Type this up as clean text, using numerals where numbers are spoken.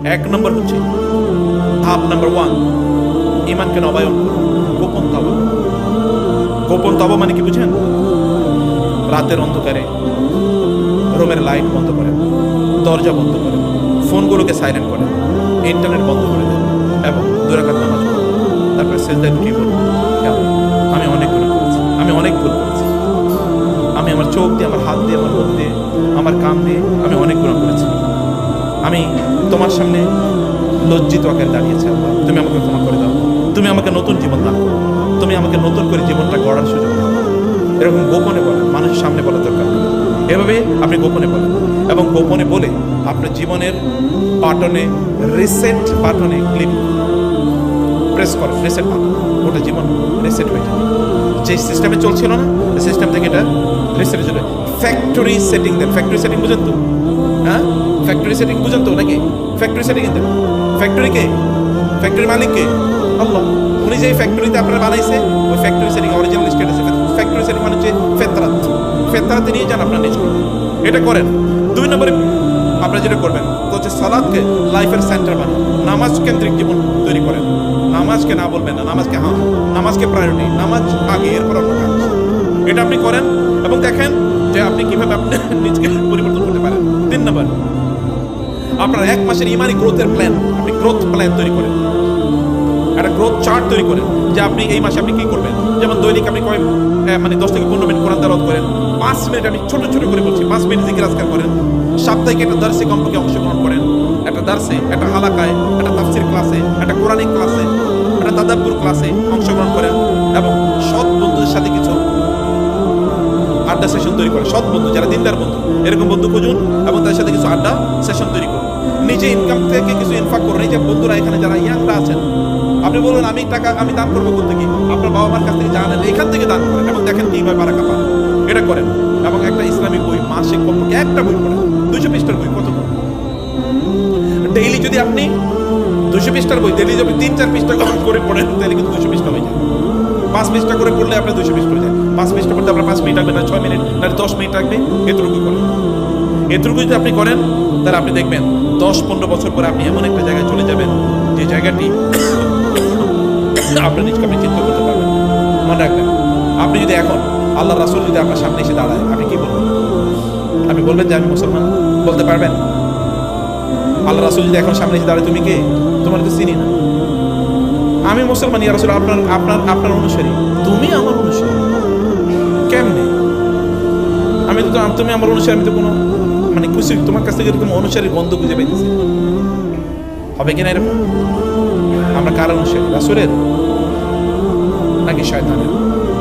এক নম্বর হচ্ছে ধাপ নাম্বার 1, ঈমানকে নবায়ন করুন। গোপন তওবা। গোপন তওবা মানে কি বুঝেন? রাতের অন্ধকারে রুমের লাইট বন্ধ করেন, দরজা বন্ধ করেন, ফোনগুলোকে সাইলেন্ট করেন, ইন্টারনেট বন্ধ করে দেন এবং 2 রাকাত নামাজ পড়ুন। তারপরে সিজদায় লুটিয়ে পড়ুন, আমি অনেক গুনাহ করেছি, আমি অনেক ভুল করেছি, আমি আমার চোখ দিয়ে, আমার হাত দিয়ে, আমার মুখ দিয়ে, আমার কান দিয়ে আমি অনেক গুনাহ করেছি। আমি তোমার সামনে লজ্জিত আকারে দাঁড়িয়েছি। আল্লাহ, তুমি আমাকে ক্ষমা করে দাও, তুমি আমাকে নতুন জীবন দান করো, তুমি আমাকে নতুন করে জীবনটা গড়ার সুযোগ দাও। এরকম গোপনে বলেন, মানুষের সামনে বলার দরকার নেই। এভাবে আপনি গোপনে বলেন এবং গোপনে বলে আপনার জীবনের বাটনে, রিসেট বাটনে ক্লিক প্রেস করেন। রিসেট বাটন, ওটা জীবন রিসেট হয়ে যাবে। যে সিস্টেমে চলছিল না, সিস্টেম থেকে এটা রিসেট হয়ে যাবে। ফ্যাক্টরি সেটিং দেন। ফ্যাক্টরি সেটিং বুঝেন তো? হ্যাঁ, ফ্যাক্টরি সেটিং বুঝেন তো নাকি? ফ্যাক্টরি সেটিং দেন। ফ্যাক্টরিকে, ফ্যাক্টরি মালিককে আল্লাহ। উনি যে ফ্যাক্টরিতে আপনারা বানাইছে, ওই factory setting original status. Factory setting মানে হচ্ছে ফেতরাত। ফেতরাতে নিয়ে যান আপনার নিজ করে, এটা করেন। 2 নম্বরে আপনারা যেটা করবেন হচ্ছে সালাতকে লাইফের সেন্টার বানান। নামাজ কেন্দ্রিক জীবন তৈরি করেন। নামাজকে না বলবেন না, নামাজকে হ্যাঁ, নামাজকে প্রায়োরিটি, নামাজ আগে, এরপর অন্য কাজ। এটা আপনি করেন এবং দেখেন যে আপনি কিভাবে আপনি নিজকে পরিবর্তন করতে পারেন। 3 নম্বর, আপনার 1 মাসের ইমানি গ্রোথের প্ল্যান, আপনি গ্রোথ প্ল্যান তৈরি করেন, একটা গ্রোথ চার্ট তৈরি করেন যে আপনি এই মাসে আপনি কি করবেন। যেমন দৈনিক আপনি মানে 10 থেকে 15 মিনিট কোরআন তেলাওয়াত করেন, 5 মিনিট আমি ছোট ছোট করে বলছি, 5 মিনিট জিকির আজকার করেন, সাপ্তাহিক একটা দার্সে কমপক্ষে অংশগ্রহণ করেন, একটা দার্সে, একটা হালাকায়, একটা তাফসির ক্লাসে, একটা কোরআনিক ক্লাসে, একটা তাদাব্বুর ক্লাসে অংশগ্রহণ করেন এবং সৎ বন্ধুদের সাথে কিছু আড্ডা সেশন তৈরি করেন। সৎ বন্ধু যারা দিনদার বন্ধু, এরকম বন্ধু খুঁজুন এবং তাদের সাথে কিছু আড্ডা সেশন তৈরি করুন। নিজে ইনকাম থেকে কিছু ইনফাক করুন। এই যে বন্ধুরা এখানে যারা ইয়াংরা আছেন, আপনি বলুন আমি টাকা আমি দান করবো করতে কি, আপনার বাবা মার কাছ থেকে জানেন, এখান থেকে দান করেন এবং দেখেন কিভাবে বারাকা পান। এটা করেন এবং একটা ইসলামিক বই মাসে কমপক্ষে একটা বই পড়েন। 200 পৃষ্ঠার বই কত ডেইলি যদি আপনি 200 পৃষ্ঠার বই ডেইলি যদি 3-4 পৃষ্ঠা করে পড়েন তাহলে কিন্তু 200 পৃষ্ঠা হয়ে যায়। 5 পৃষ্ঠা করে পড়লে আপনার 200 পৃষ্ঠা হয়ে যায়। 5 পৃষ্ঠা পড়তে আপনার 5 মিনিট লাগবে না, 6 মিনিট না, 10 মিনিট লাগবে। এতটুকু করেন। এতটুকু যদি আপনি করেন তাহলে আপনি দেখবেন 10-15 বছর পরে আপনি এমন একটা জায়গায় চলে যাবেন যে জায়গাটি আপনি নিজকে আপনি চিন্তা করতে পারবেন। মনে রাখবেন, আপনি যদি এখন আল্লাহ রাসূল যদি আপনার সামনে এসে দাঁড়ায়, আপনি কি বলবেন? আপনি বলবেন যে আমি মুসলমান? বলতে পারবেন? আল্লাহ রাসূল যদি এখন সামনে এসে দাঁড়ায়, তুমি কে? তোমার তো চিনি না। আমি মুসলমান ইয়া রাসূল, আপনার অনুসারী। তুমি আমার অনুসারী কেমনে? আমি তো তুমি আমার অনুসারী, আমি তো কোনো মানে খুশি তোমার কাছ থেকে এরকম অনুসারীর গন্ধ খুঁজে পাইতেছি। হবে কিনা এরকম? আমরা কার অনুসারী? রাসূলের নাকি শয়তানের?